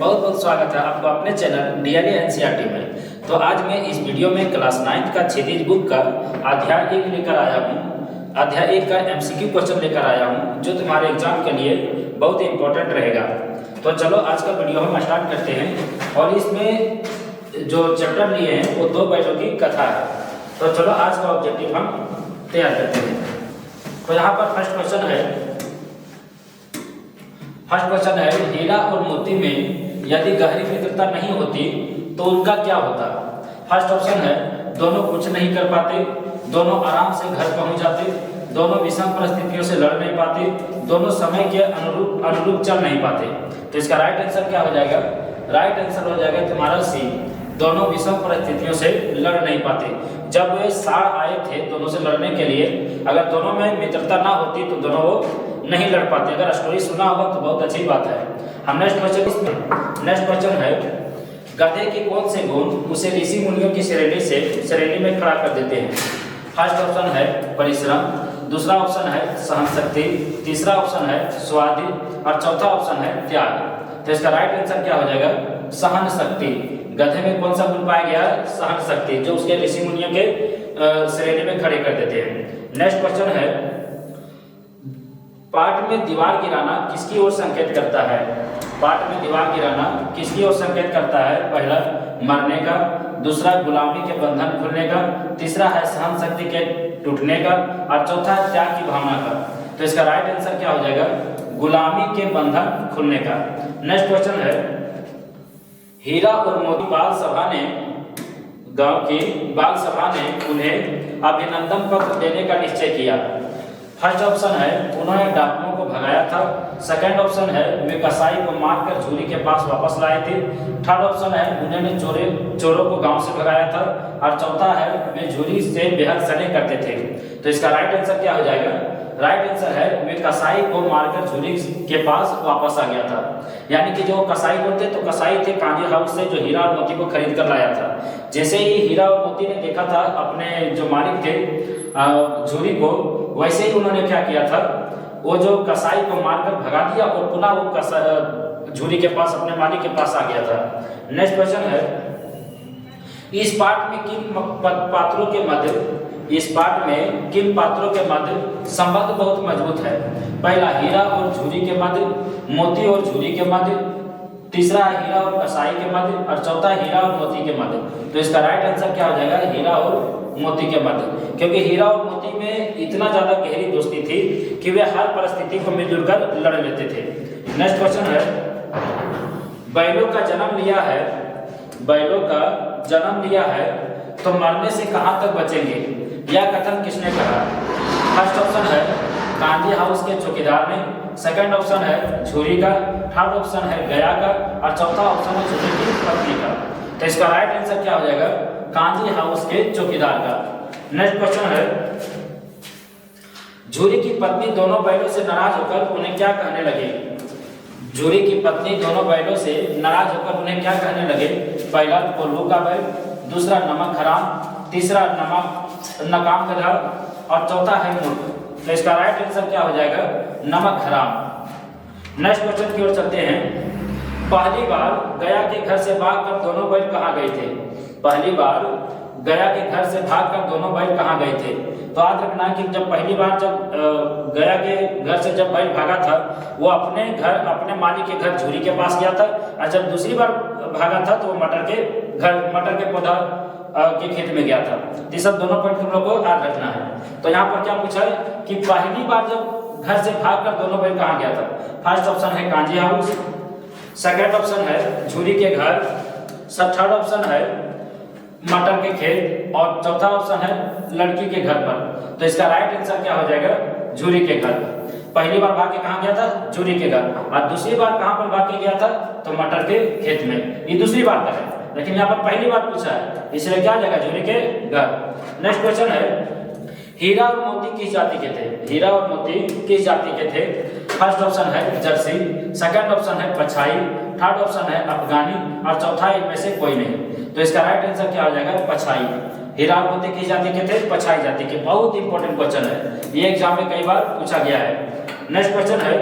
बहुत बहुत स्वागत है आपको अपने चैनल डीएलए एनसीईआरटी में। तो आज मैं इस वीडियो में क्लास 9 का क्षितिज बुक का अध्याय 1 लेकर आया हूँ। अध्याय 1 का एमसीक्यू क्वेश्चन लेकर आया हूँ जो तुम्हारे एग्जाम के लिए बहुत ही इंपॉर्टेंट रहेगा। तो चलो आज का वीडियो हम स्टार्ट करते हैं। और इसमें जो चैप्टर लिए हैं वो 2 बैलों की कथा है। तो चलो आज का ऑब्जेक्टिव हम तैयार करते हैं। तो यहाँ पर फर्स्ट क्वेश्चन है हीरा और मोती में यदि गहरी मित्रता नहीं होती तो उनका क्या होता। फर्स्ट ऑप्शन है दोनों कुछ नहीं कर पाते, दोनों आराम से घर पहुंच जाते, दोनों विषम परिस्थितियों से लड़ नहीं पाते, दोनों समय के अनुरूप चल नहीं पाते। तो इसका राइट आंसर क्या हो जाएगा? राइट आंसर हो जाएगा तुम्हारा सी, दोनों विषम परिस्थितियों से लड़ नहीं पाते। जब वे साड़ आए थे दोनों से लड़ने के लिए, अगर दोनों में मित्रता ना होती तो दोनों वो नहीं लड़ पाते। अगर स्टोरी सुना होगा तो बहुत अच्छी बात है। हम नेक्स्ट क्वेश्चन है गधे के कौन से गुण उसे ऋषि मुनियों की श्रेणी में खड़ा कर देते हैं। फर्स्ट ऑप्शन है परिश्रम, दूसरा ऑप्शन है सहन शक्ति, तीसरा ऑप्शन है स्वाधि और चौथा ऑप्शन है त्याग। तो इसका राइट आंसर क्या हो जाएगा? सहन शक्ति। गधे में कौन सा गुण पाया गया? सहन शक्ति, जो उसके ऋषि मुनियों के श्रेणी में खड़े कर देते हैं। नेक्स्ट क्वेश्चन है पाठ में दीवार गिराना किसकी ओर संकेत करता है। पाठ में दीवार गिराना किसकी ओर संकेत करता है? पहला मरने का, दूसरा गुलामी के बंधन खुलने का, तीसरा है सहन शक्ति के टूटने का और चौथा है त्याग की भावना का। तो इसका राइट आंसर क्या हो जाएगा? गुलामी के बंधन खुलने का। नेक्स्ट क्वेश्चन है हीरा और मोती बाल सभा ने उन्हें अभिनंदन पत्र देने का निश्चय किया। फर्स्ट ऑप्शन है उन्होंने डाकुओं को भगाया था, सेकंड ऑप्शन है वे कसाई को मारकर झूरी के पास वापस लाए थे, थर्ड ऑप्शन है उन्होंने चोरों को गांव से भगाया था और चौथा है वे झूरी से बेहद सने करते थे। तो इसका राइट आंसर क्या हो जाएगा? राइट आंसर है वे कसाई को मारकर झूरी के पास वापस आ गया था। यानी कि जो कसाई होते तो कसाई थे कांजी हाउस से जो हीरा और मोती को खरीद कर लाया था। जैसे ही हीरा और मोती ने देखा था अपने जो मालिक थे झूरी को, वैसे ही उन्होंने क्या किया था, वो जो कसाई को मारकर भगा दिया और पुनः वो झूरी के पास अपने मालिक के पास आ गया था। नेक्स्ट क्वेश्चन है इस पाठ में किन पात्रों के मध्य संबंध बहुत मजबूत है। पहला हीरा और झूरी के मध्य, मोती और झूरी के मध्य, तीसरा हीरा और कसाई के मध्य और चौथा हीरा और मोती के मध्य। तो इसका राइट आंसर क्या हो जाएगा? हीरा और मोती के मध्य, क्योंकि हीरा और मोती में इतना ज्यादा गहरी दोस्ती थी कि वे हर परिस्थिति को मिलजुल कर लड़ लेते थे। नेक्स्ट क्वेश्चन है बैलों का जन्म लिया है तो मरने से कहां तक बचेंगे, यह कथन किसने कहा। फर्स्ट ऑप्शन है कांजी हाउस के चौकीदार ने, सेकंड ऑप्शन है झूरी का, थर्ड ऑप्शन है गया का और चौथा ऑप्शन है झूरी की पत्नी का। तो इसका राइट आंसर क्या हो जाएगा? कांजी हाउस के चौकीदार का। नेक्स्ट क्वेश्चन है झूरी की पत्नी दोनों बैलों से नाराज होकर उन्हें क्या कहने लगे। झूरी की पत्नी दोनों बैलों से नाराज होकर उन्हें क्या कहने लगे? पहला कोल्हू का बैल, दूसरा नमक हराम, तीसरा नकाम गधा और चौथा है मूर्ख। तो इसका राइट आंसर क्या हो जाएगा? नमक हराम। नेक्स्ट क्वेश्चन की ओर चलते हैं पहली बार गया के घर से भागकर दोनों बैल कहाँ गए थे। पहली बार गया के घर से भागकर दोनों बैल कहाँ गए थे। तो याद रखना कि जब पहली बार जब गया के घर से जब बैल भागा था वो अपने मालिक के घर झूरी के पास गया था, और जब दूसरी बार भागा था तो वो मटर के पौधा के खेत में गया था। ये सब दोनों पॉइंट तुम लोग को याद रखना है। तो यहाँ पर क्या पूछा है कि पहली बार जब घर से भागकर दोनों बैल कहाँ गया था। फर्स्ट ऑप्शन है कांजी हाउस, सेकंड ऑप्शन है झूरी के घर, थर्ड ऑप्शन है मटर के खेत और चौथा ऑप्शन है लड़की के घर पर। तो इसका राइट आंसर क्या हो जाएगा? झूरी के घर। पहली बार भाग के कहाँ गया था? झूरी के घर। और दूसरी बार कहाँ पर भाग के गया था? तो मटर के खेत में। ये दूसरी बार का है, लेकिन यहाँ पर पहली बार पूछा है, इसलिए क्या जाएगा? झूरी के घर। नेक्स्ट क्वेश्चन है हीरा और मोती किस जाति के थे। हीरा और मोती किस जाति के थे। फर्स्ट ऑप्शन है जर्सी, सेकंड ऑप्शन है पछाई, थर्ड ऑप्शन है अफगानी और चौथा इनमें से कोई नहीं। तो इसका राइट आंसर क्या हो जाएगा? पछाई। हीरा और मोती किस जाति के थे? पछाई जाति के। बहुत इंपॉर्टेंट क्वेश्चन है, ये एग्जाम में कई बार पूछा गया है। नेक्स्ट क्वेश्चन है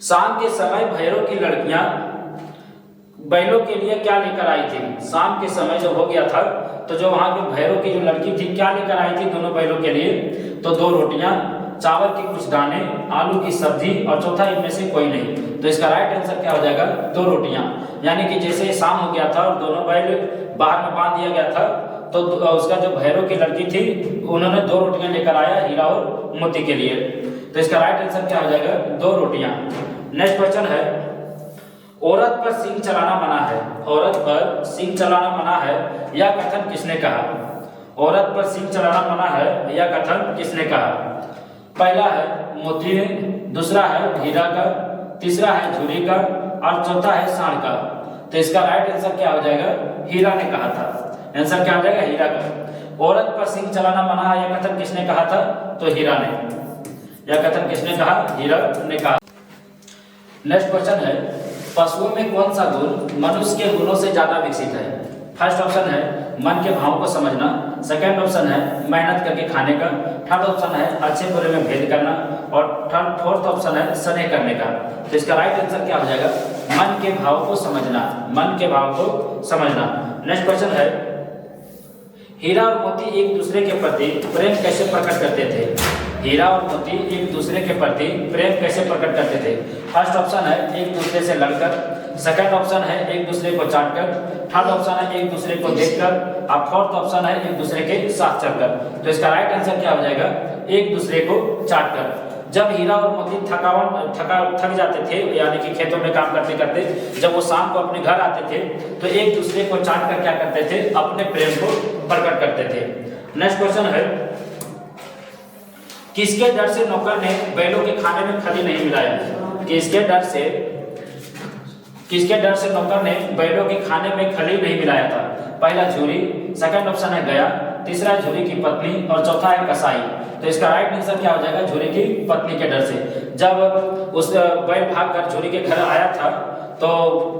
शाम के समय भैरव की लड़कियां बैलों के लिए क्या लेकर आई थी? शाम के समय जब हो गया था तो जो वहां के भैरव की जो लड़की थी क्या लेकर आई थी दोनों बैलों के लिए? तो 2 रोटियां, चावल के कुछ दाने, आलू की सब्जी और चौथा इनमें से कोई नहीं। तो इसका राइट आंसर क्या हो जाएगा? 2 रोटियां। यानी कि जैसे शाम हो गया था और दोनों बैल बाहर में बांध दिया गया था तो उसका जो भैरव की लड़की थी उन्होंने 2 रोटियां लेकर आया हीरा और मोती के लिए। तो इसका राइट आंसर क्या हो जाएगा? 2 रोटियां। नेक्स्ट क्वेश्चन है, औरत पर सींग चलाना मना है। औरत पर सींग चलाना मना है यह कथन किसने कहा? औरत पर सींग चलाना मना है यह कथन किसने कहा? पहला है मोती ने, दूसरा है हीरा का, तीसरा है झूरी का और चौथा है सांड का। तो इसका राइट आंसर क्या हो जाएगा? हीरा ने कहा था। आंसर क्या हो जाएगा? हीरा का। औरत पर सींग चलाना मना है यह कथन किसने कहा था? तो हीरा ने। यह कथन किसने कहा? हीरा ने कहा। नेक्स्ट क्वेश्चन है, पशुओं में कौन सा गुण मनुष्य के गुणों से ज्यादा विकसित है? फर्स्ट ऑप्शन है मन के भावों को समझना, सेकंड ऑप्शन है मेहनत करके खाने का, थर्ड ऑप्शन है अच्छे बुरे में भेद करना और फोर्थ ऑप्शन है स्नेह करने का। तो इसका राइट आंसर क्या हो जाएगा? मन के भाव को समझना। मन के भाव को समझना। नेक्स्ट क्वेश्चन है, हीरा और मोती एक दूसरे के प्रति प्रेम कैसे प्रकट करते थे? हीरा और मोती एक दूसरे के प्रति प्रेम कैसे प्रकट करते थे? फर्स्ट ऑप्शन है एक दूसरे से लड़कर, सेकंड ऑप्शन है एक दूसरे को चाटकर, थर्ड ऑप्शन है एक दूसरे को देखकर और फोर्थ ऑप्शन है एक दूसरे के साथ चलकर। तो इसका राइट आंसर क्या हो जाएगा? एक दूसरे को चाटकर। जब हीरा और मोती थक जाते थे यानी कि खेतों में काम करते करते जब वो शाम को अपने घर आते थे तो एक दूसरे को चाट कर क्या करते थे? अपने प्रेम को प्रकट करते थे। नेक्स्ट क्वेश्चन है, किसके डर से नौकर ने बैलों के खाने में खली नहीं मिलाया? किसके डर से नौकर ने बैलों के खाने में खली नहीं मिलाया था? पहला झूरी, सेकंड ऑप्शन है गया, तीसरा झूरी की पत्नी और चौथा है कसाई। तो इसका राइट आंसर क्या हो जाएगा? झूरी की पत्नी के डर से। जब उस बैल भागकर झूरी के घर आया था तो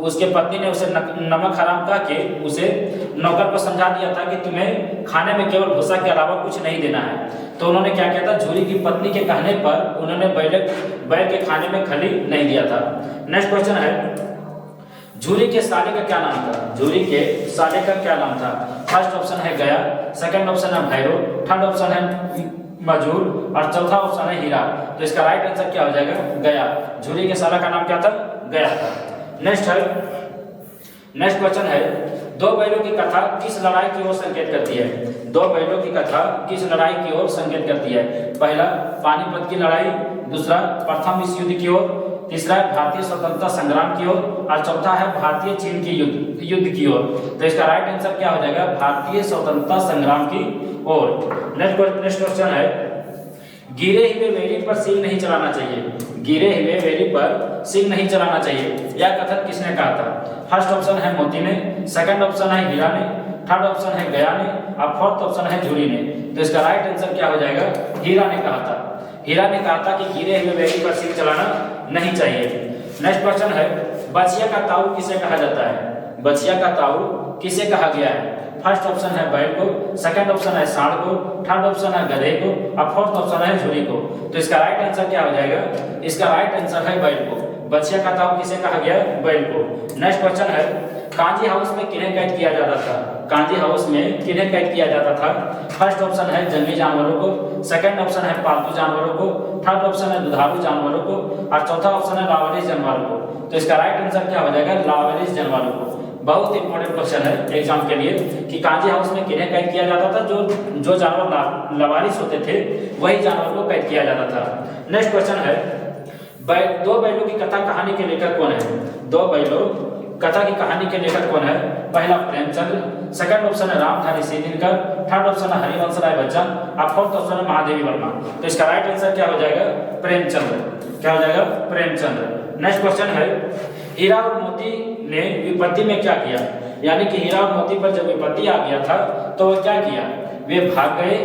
उसके पत्नी ने उसे नमक हराम कह के उसे नौकर को समझा दिया था कि तुम्हें खाने में केवल भूसा के अलावा कुछ नहीं देना है। तो उन्होंने क्या किया था? झूरी की पत्नी के कहने पर उन्होंने बैल के खाने में खली नहीं दिया था। नेक्स्ट क्वेश्चन है, झूरी के साले का क्या नाम था? झूरी के साले का क्या नाम था? फर्स्ट ऑप्शन है गया, सेकंड ऑप्शन है भैरव, थर्ड ऑप्शन है मजूर और चौथा ऑप्शन है हीरा। तो इसका राइट आंसर क्या हो जाएगा? गया। झूरी के साला का नाम क्या था? गया था। नेक्स्ट क्वेश्चन है, 2 बैलों की कथा किस लड़ाई की ओर संकेत करती है? 2 बैलों की कथा किस लड़ाई की ओर संकेत करती है? पहला पानीपत की लड़ाई, दूसरा प्रथम विश्व युद्ध की ओर, तीसरा भारतीय स्वतंत्रता संग्राम की ओर और चौथा है भारतीय चीन की युद्ध की ओर। तो इसका राइट आंसर क्या हो जाएगा? भारतीय स्वतंत्रता संग्राम की ओर। नेक्स्ट क्वेश्चन है, गिरे हुए वेली पर सींग नहीं चलाना चाहिए। गिरे हुए वेली पर सींग नहीं चलाना चाहिए यह कथन किसने कहा था? फर्स्ट ऑप्शन है मोती ने, सेकंड ऑप्शन है हीरा ने, थर्ड ऑप्शन है गया ने और फोर्थ ऑप्शन है झूरी ने। तो इसका राइट आंसर क्या हो जाएगा? हीरा ने कहा था। हीरा ने कहा था कि गिरे हुए वेली पर सींग चलाना नहीं चाहिए। नेक्स्ट क्वेश्चन है, बछिया का ताऊ किसे कहा जाता है? बछिया का ताऊ किसे कहा गया है? फर्स्ट ऑप्शन है बैल को, सेकंड ऑप्शन है सांड को, थर्ड ऑप्शन है गधे को और फोर्थ ऑप्शन है झूरी को। तो इसका राइट आंसर क्या हो जाएगा? इसका राइट आंसर है बैल को। बछिया का ताऊ किसे कहा गया? बैल को। नेक्स्ट क्वेश्चन है, कांजी हाउस में किन्हें कैद किया जाता था? कांजी हाउस में किन्हें कैद किया जाता था? फर्स्ट ऑप्शन है जंगली जानवरों को, सेकंड ऑप्शन है पालतू जानवरों को, थर्ड ऑप्शन है दुधारू जानवरों को और चौथा ऑप्शन है लावारिस जानवरों को। तो इसका राइट आंसर क्या हो जाएगा? लावारिस जानवरों को। बहुत इंपॉर्टेंट क्वेश्चन है एग्जाम के लिए कि कांजी हाउस में किन्हें कैद किया जाता था? जो जानवर लावारिस होते थे वही जानवर को कैद किया जाता था। नेक्स्ट क्वेश्चन है, 2 बैलों की कथा कहानी के लेखक कौन है? 2 बैलों कथा की कहानी के लेखक कौन है? पहला प्रेमचंद्र, सेकंड ऑप्शन है रामधारी सिंह, थर्ड ऑप्शन है हरिवंश राय बच्चन और फोर्थ ऑप्शन है महादेवी वर्मा। तो इसका राइट आंसर क्या हो जाएगा? प्रेमचंद्र। क्या हो जाएगा? प्रेमचंद्र। नेक्स्ट क्वेश्चन है, हीरा और मोती ने विपत्ति में क्या किया? यानी कि हीरा और मोती पर जब विपत्ति आ गया था तो वह क्या किया? वे भाग गए,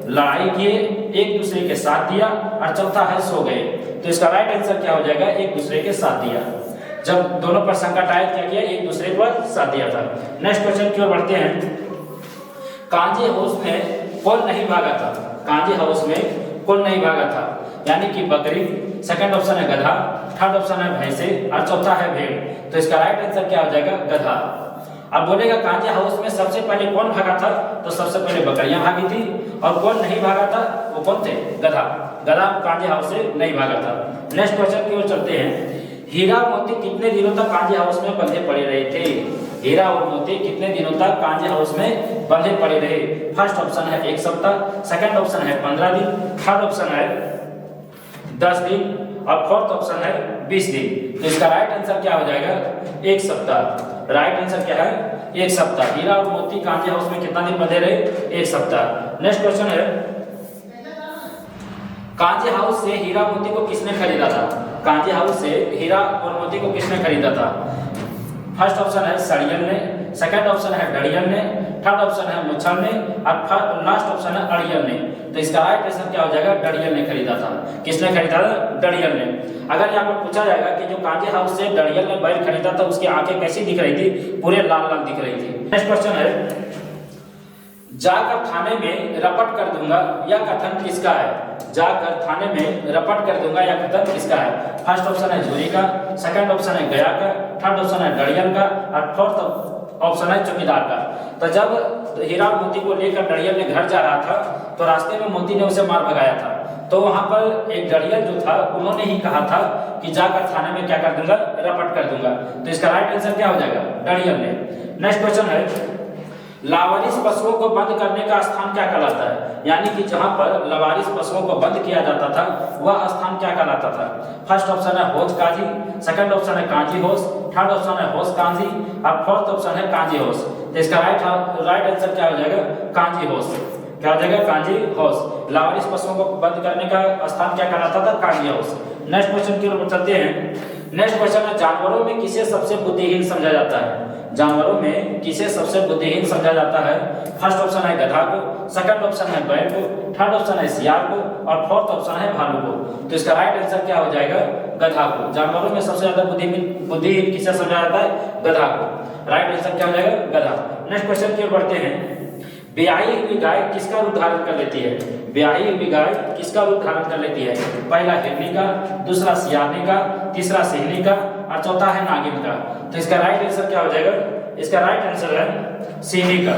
लड़ाई किए, एक दूसरे के साथ दिया और चौथा है सो गए। तो इसका राइट आंसर क्या हो जाएगा? एक दूसरे के साथ दिया। जब दोनों पर संकट आए क्या किया? एक दूसरे पर साथ दिया था। नेक्स्ट क्वेश्चन की ओर बढ़ते हैं, कांजी हाउस में कौन नहीं भागा था? कांजी हाउस में कौन नहीं भागा था, यानी कि बकरी, सेकंड ऑप्शन है गधा, थर्ड ऑप्शन है भैंसे और चौथा है भेड़। तो इसका राइट आंसर क्या हो जाएगा, गधा। अब बोलेगा कांजे हाउस में सबसे पहले कौन भागा था, तो सबसे पहले बकरियां भागी थी, और कौन नहीं भागा था, वो कौन थे, गधा। गधा कांजे हाउस से नहीं भागा था। नेक्स्ट क्वेश्चन की ओर चलते हैं। हीरा मोती कितने दिनों तक कांजे हाउस में बंधे पड़े रहे थे, हीरा और मोती कितने दिनों तक कांजे हाउस में बंधे पड़े रहे। फर्स्ट ऑप्शन है 1 सप्ताह, सेकंड ऑप्शन है 15 दिन, थर्ड ऑप्शन है 10 दिन और फोर्थ ऑप्शन है 20 दिन। तो इसका राइट आंसर क्या हो जाएगा, 1 सप्ताह। राइट आंसर क्या है, 1 सप्ताह। हीरा और मोती कांजे हाउस में कितना दिन बंधे रहे, 1 सप्ताह। नेक्स्ट क्वेश्चन है, कांजे हाउस से हीरा मोती को किसने खरीदा था, कांजे हाउस से हीरा और मोती को किसने खरीदा था। फर्स्ट ऑप्शन है सड़ियन ने, सेकंड ऑप्शन है डड़ियन ने, थर्ड ऑप्शन है मुच्छर ने और लास्ट ऑप्शन है अड़ियन ने। तो इसका राइट आंसर क्या हो जाएगा, डड़ियन ने खरीदा था। किसने खरीदा था, डड़ियन ने। अगर यहाँ पर पूछा जाएगा कि जो कांजे हाउस से डड़ियन ने बैल खरीदा था उसकी आंखें कैसी दिख रही थी, पूरे लाल लाल दिख रही थी। नेक्स्ट क्वेश्चन है, जाकर थाने में रपट कर दूंगा यह कथन किसका है, जाकर थाने में रपट कर दूंगा यह कथन किसका है। फर्स्ट ऑप्शन है झूरी का, सेकंड ऑप्शन है गया का, थर्ड ऑप्शन है डड़ियन का और फोर्थ ऑप्शन है चौकीदार का। तो जब हीरा मोती को लेकर डड़ियन ने घर जा रहा था तो रास्ते में मोती ने उसे मार भगाया था। तो वहां पर एक डड़ियन जो था उन्होंने ही कहा था कि जाकर थाने में क्या कर दूंगा, रपट कर दूंगा। तो इसका राइट आंसर क्या हो जाएगा, डड़ियन ने। नेक्स्ट क्वेश्चन है, लावारिस पशुओं को बंद करने का स्थान क्या कहलाता है, यानी कि जहां पर लावारिस पशुओं को बंद किया जाता था वह स्थान क्या कहलाता था। फर्स्ट ऑप्शन है होज काजी, सेकंड ऑप्शन है कांजी होश, थर्ड ऑप्शन है होश कांजी और फोर्थ ऑप्शन है कांजी होश। तो इसका राइट आंसर क्या हो जाएगा, कांजी होश। क्या हो जाएगा, कांजी होश। लावारिस पशुओं को बंद करने का स्थान क्या कहलाता था, कांजी होश। नेक्स्ट क्वेश्चन की ओर चलते हैं। नेक्स्ट क्वेश्चन है, जानवरों में किसे सबसे बुद्धिहीन समझा जाता है, जानवरों में किसे सबसे बुद्धिहीन समझा जाता है। फर्स्ट ऑप्शन है गधा को, सेकंड ऑप्शन है बैल को, थर्ड ऑप्शन है सियार को और फोर्थ ऑप्शन है भालू को। तो इसका राइट आंसर क्या हो जाएगा, गधा को। जानवरों में सबसे ज्यादा बुद्धिहीन किसे समझा जाता है, गधा को। राइट आंसर क्या हो जाएगा, गधा। नेक्स्ट क्वेश्चन की ओर बढ़ते हैं। ब्याही हुई गाय किसका रूप धारण कर लेती है, ब्याही हुई गाय किसका रूप धारण कर लेती है। पहला हिरनी का, दूसरा सियारनी का, तीसरा सिंहनी का और चौथा है नागिन का। तो इसका राइट आंसर क्या हो जाएगा, इसका राइट आंसर है सिंहनी का।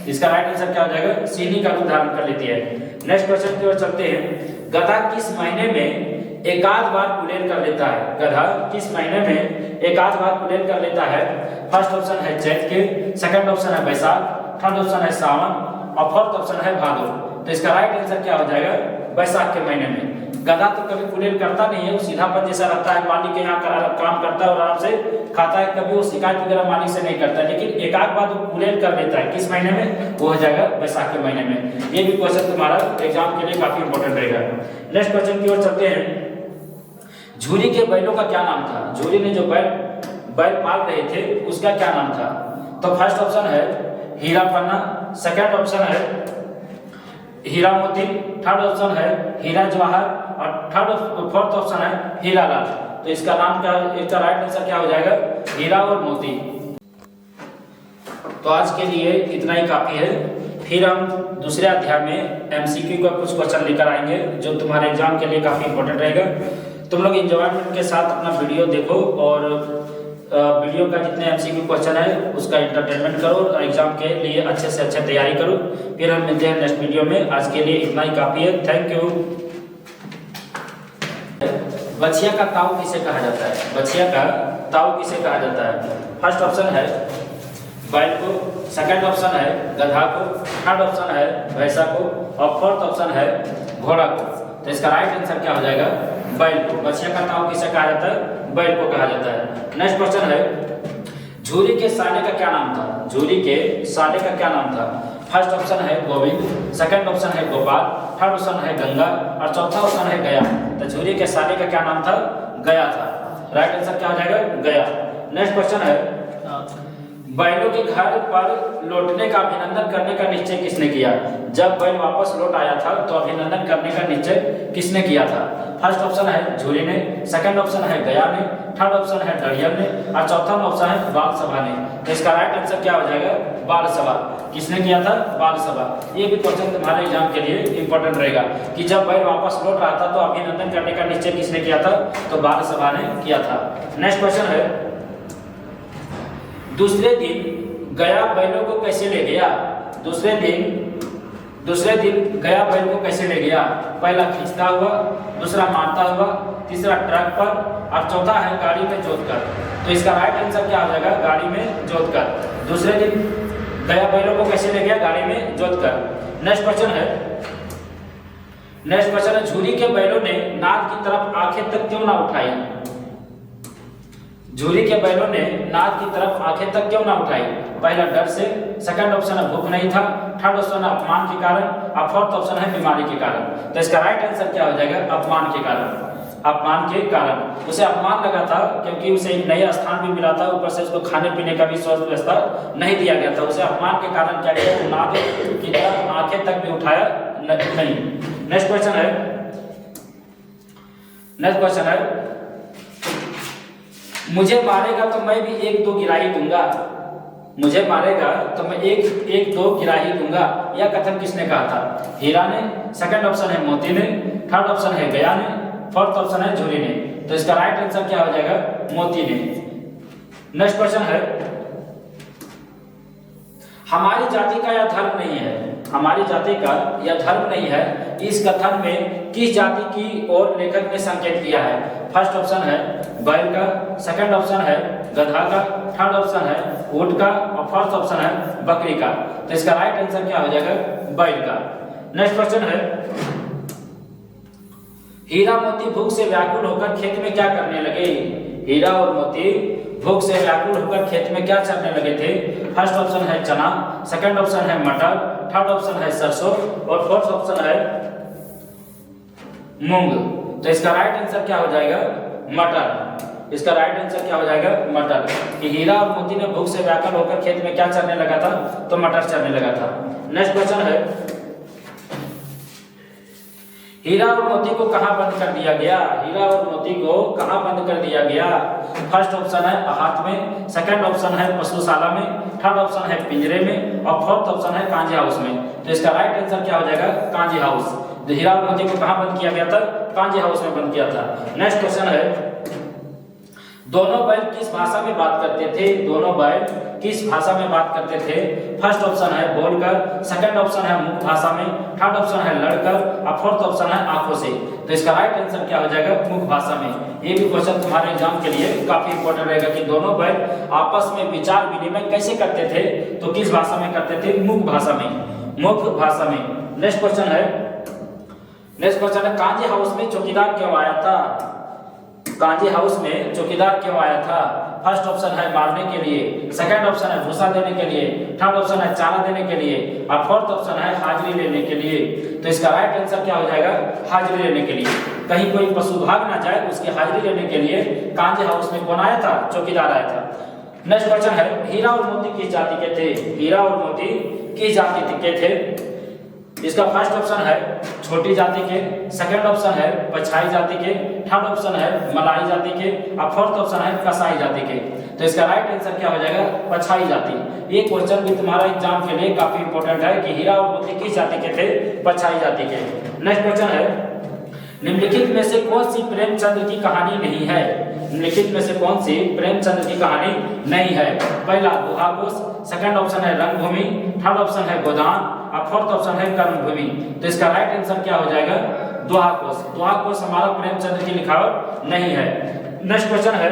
इसका राइट आंसर क्या हो जाएगा, सिंहनी का रूप धारण कर लेती है। नेक्स्ट क्वेश्चन की ओर चलते हैं। गधा किस महीने में एकाध बार कुलेल कर लेता है, गधा किस महीने में एकाध बार कुलेल कर लेता है। फर्स्ट ऑप्शन है चैत के, सेकंड ऑप्शन है बैसाख, थर्ड ऑप्शन है सावन और फोर्थ ऑप्शन है भादो। तो इसका राइट आंसर क्या हो जाएगा, बैसाख के महीने में। गधा तो कभी कुलेल करता नहीं है, वो सीधापन जैसा रहता है, मालिक के यहाँ काम करता है और आराम से खाता है, कभी वो शिकायत वगैरह मालिक से नहीं करता। लेकिन एक आध बार वो कुलेल कर लेता है, किस महीने में, वो हो जाएगा बैसाख के महीने में। ये भी क्वेश्चन तुम्हारा एग्जाम के लिए काफी इंपॉर्टेंट रहेगा। नेक्स्ट क्वेश्चन की ओर चलते हैं। झूरी के बैलों का क्या नाम था, झूरी ने जो बैल पाल रहे थे उसका क्या नाम था। तो फर्स्ट ऑप्शन है हीरा पन्ना, सेकंड ऑप्शन है हीरा मोती, थर्ड ऑप्शन है हीरा जवाहर और फोर्थ ऑप्शन है हीरा लाल। तो इसका नाम क्या, इसका राइट आंसर क्या हो जाएगा, हीरा और मोती। तो आज के लिए इतना ही काफी है। फिर हम दूसरे अध्याय में एमसीक्यू का कुछ क्वेश्चन लेकर आएंगे जो तुम्हारे एग्जाम के लिए काफी इंपॉर्टेंट रहेगा। तुम लोग एंजॉयमेंट के साथ अपना वीडियो देखो और वीडियो का जितने एमसीक्यू क्वेश्चन है उसका एंटरटेनमेंट करो और एग्जाम के लिए अच्छे से अच्छे तैयारी करो। फिर हम मिलते हैं नेक्स्ट वीडियो में। आज के लिए इतना ही काफी है। Thank you. बछिया का ताऊ किसे कहा जाता है, बछिया का ताऊ किसे कहा जाता है। फर्स्ट ऑप्शन है बैल को, सेकंड ऑप्शन है गधा को, थर्ड ऑप्शन है भैंसा को और फोर्थ ऑप्शन है घोड़ा को। तो इसका राइट आंसर क्या हो जाएगा, बैल को। बछिया का ताऊ किसे कहा जाता है, बैल को कहा जाता है। नेक्स्ट क्वेश्चन है, झूरी के साले का क्या नाम था, झूरी के साले का क्या नाम था। फर्स्ट ऑप्शन है गोविंद, सेकंड ऑप्शन है गोपाल, थर्ड ऑप्शन है गंगा और चौथा ऑप्शन है गया। तो झूरी के साले का क्या नाम था, गया था। राइट आंसर क्या हो जाएगा, गया। नेक्स्ट क्वेश्चन है, बैलों के घर पर लौटने का अभिनंदन करने का निश्चय किसने किया। जब बैल वापस लौट आया था तो अभिनंदन करने का निश्चय किसने किया था। फर्स्ट ऑप्शन है झूरी ने, सेकंड ऑप्शन है गया ने, थर्ड ऑप्शन है डड़ियन ने और चौथा ऑप्शन है बाल सभा ने। तो इसका राइट आंसर क्या हो जाएगा, बाल सभा। किसने किया था? बाल सभा। ये भी क्वेश्चन तुम्हारे एग्जाम के लिए इंपॉर्टेंट रहेगा कि जब बैल वापस लौट रहा था तो अभिनंदन करने का निश्चय किसने किया था? तो बाल सभा ने किया था। नेक्स्ट क्वेश्चन है, दूसरे दिन गया बैलों को कैसे ले गया? दूसरे दिन गया बैल को कैसे ले गया? पहला खींचता हुआ, दूसरा मारता हुआ, तीसरा ट्रक पर और चौथा है गाड़ी में जोतकर। तो इसका राइट आंसर क्या हो जाएगा? गाड़ी में जोतकर। दूसरे दिन गया बैलों को कैसे ले गया? गाड़ी में जोतकर। नेक्स्ट क्वेश्चन है, झूरी के बैलों ने नाद की तरफ आंखें तक क्यों ना उठाई? झूरी के बैलों ने नाद की तरफ आंखें तक क्यों ना उठाई? पहला डर से, सेकंड ऑप्शन है भूख नहीं था, थर्ड ऑप्शन है अपमान के कारण और फोर्थ ऑप्शन है बीमारी के कारण। तो इसका राइट आंसर क्या हो जाएगा? अपमान के कारण। अपमान के कारण उसे अपमान लगा था क्योंकि उसे एक नया स्थान भी मिला था, ऊपर से उसको खाने पीने का भी स्वस्थ व्यवस्था नहीं दिया गया था। उसे अपमान के कारण क्या किया? नाद की तरफ आंखें तक भी उठाया नहीं। नेक्स्ट क्वेश्चन है, मुझे मारेगा तो मैं भी एक दो गिराही दूंगा। मुझे मारेगा तो मैं एक दो गिराही दूंगा। यह कथन किसने कहा था? हीरा ने, सेकंड ऑप्शन है मोती ने, थर्ड ऑप्शन है गया ने, फोर्थ ऑप्शन है झूरी ने। तो इसका राइट आंसर क्या हो जाएगा? मोती ने। नेक्स्ट क्वेश्चन है, हमारी जाति का यह धर्म नहीं है। हमारी जाति का यह धर्म नहीं है, इस कथन में किस जाति की ओर लेखक ने संकेत किया है? फर्स्ट ऑप्शन है बैल का, सेकंड ऑप्शन है गधा का, थर्ड ऑप्शन है ऊंट का और फोर्थ ऑप्शन है बकरी का। तो इसका राइट आंसर क्या हो जाएगा? बैल का। नेक्स्ट क्वेश्चन है, हीरा मोती भूख से व्याकुल होकर खेत में क्या करने लगे? हीरा और मोती भूख से व्याकुल होकर खेत में क्या चरने लगे थे? फर्स्ट ऑप्शन है चना, सेकंड ऑप्शन है मटर, थर्ड ऑप्शन है सरसों और फोर्थ ऑप्शन है मूंग। तो इसका राइट आंसर क्या हो जाएगा? मटर। इसका राइट आंसर क्या हो जाएगा? मटर। कि हीरा और मोती ने भूख से व्याकुल होकर खेत में क्या चरने लगा था? तो मटर चरने लगा था। नेक्स्ट क्वेश्चन है, हीरा और मोती को कहां बंद कर दिया गया? हीरा और मोती को कहां बंद कर दिया गया? फर्स्ट ऑप्शन है हाथ में, सेकंड ऑप्शन है पशुशाला में, थर्ड ऑप्शन है पिंजरे में और फोर्थ ऑप्शन है कांजी हाउस में। तो इसका राइट आंसर क्या हो जाएगा? कांजी हाउस। तो हीरा और मोती को कहां बंद किया गया था? कांजी हाउस में बंद किया था। नेक्स्ट क्वेश्चन है, दोनों बैल किस भाषा में बात करते थे? दोनों बैल किस भाषा में बात करते थे? फर्स्ट ऑप्शन है बोलकर, सेकंड ऑप्शन है मुख भाषा में, थर्ड ऑप्शन है लड़कर और फोर्थ ऑप्शन है आंखों से। तो इसका राइट आंसर क्या हो जाएगा? मुख भाषा में। ये भी क्वेश्चन तुम्हारे एग्जाम के लिए काफी इंपॉर्टेंट रहेगा कि दोनों बैल आपस में विचार विनिमय कैसे करते थे? तो किस भाषा में करते थे? मुख भाषा में। मुख भाषा में। नेक्स्ट क्वेश्चन है, कांजी हाउस में चौकीदार क्यों आया था? कांजी हाउस में चौकीदार क्यों आया था? फर्स्ट ऑप्शन है मारने के लिए, सेकंड ऑप्शन है भूसा देने के लिए, थर्ड ऑप्शन है चारा देने के लिए और फोर्थ ऑप्शन है हाजिरी लेने के लिए। तो इसका राइट आंसर क्या हो जाएगा? हाजिरी लेने के लिए। कहीं कोई पशु भाग ना जाए उसकी हाजिरी लेने के लिए कांजी हाउस में कौन आया था? चौकीदार आया था। नेक्स्ट क्वेश्चन है, हीरा और मोती किस जाति के थे? हीरा और मोती किस जाति के थे? इसका फर्स्ट ऑप्शन है छोटी जाति के, सेकंड ऑप्शन है पछाई जाति के, थर्ड ऑप्शन है मलाई जाति के और फोर्थ ऑप्शन है कसाई जाति के। तो इसका राइट आंसर क्या हो जाएगा? पछाई जाति। ये क्वेश्चन भी तुम्हारा एग्जाम के लिए काफी इंपॉर्टेंट है कि हीरा और मोती किस जाति के थे? पछाई जाति के। नेक्स्ट क्वेश्चन है, निम्नलिखित में से कौन सी प्रेमचंद्र की कहानी नहीं है? निम्नलिखित में से कौन सी प्रेमचंद्र की कहानी नहीं है? पहला दोहाकोश, सेकंड ऑप्शन है रंगभूमि, थर्ड ऑप्शन है गोदान और फोर्थ ऑप्शन है कर्मभूमि। तो इसका राइट आंसर क्या हो जाएगा? दोहाकोश। दोहाकोश हमारा प्रेमचंद्र की लिखावट नहीं है। नेक्स्ट क्वेश्चन है,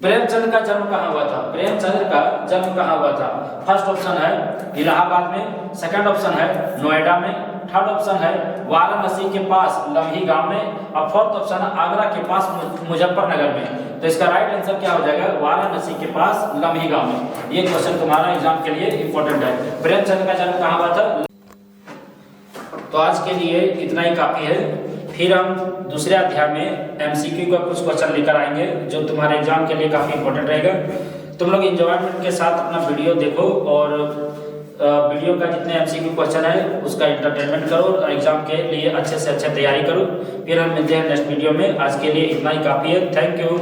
प्रेमचंद्र का जन्म कहाँ हुआ था? प्रेमचंद्र का जन्म कहाँ हुआ था? फर्स्ट ऑप्शन है इलाहाबाद में, सेकंड ऑप्शन है नोएडा में, थर्ड ऑप्शन है वाराणसी के पास लम्ही गांव में और फोर्थ ऑप्शन है आगरा के पास मुजफ्फरनगर में। तो इसका राइट आंसर क्या हो जाएगा? वाराणसी के पास लम्ही गांव में। ये क्वेश्चन तुम्हारा एग्जाम के लिए इंपॉर्टेंट है। प्रेमचंद्र का जन्म कहाँ हुआ था? तो आज के लिए इतना ही काफी है। फिर हम दूसरे अध्याय में एमसीक्यू का कुछ क्वेश्चन लेकर आएंगे जो तुम्हारे एग्जाम के लिए काफी इंपॉर्टेंट रहेगा। तुम लोग एंजॉयमेंट के साथ अपना वीडियो देखो और वीडियो का जितने एमसीक्यू क्वेश्चन है उसका एंटरटेनमेंट करो और एग्जाम के लिए अच्छे से अच्छे तैयारी करो। फिर हम मिलते हैं नेक्स्ट वीडियो में। आज के लिए इतना ही काफी है। Thank you.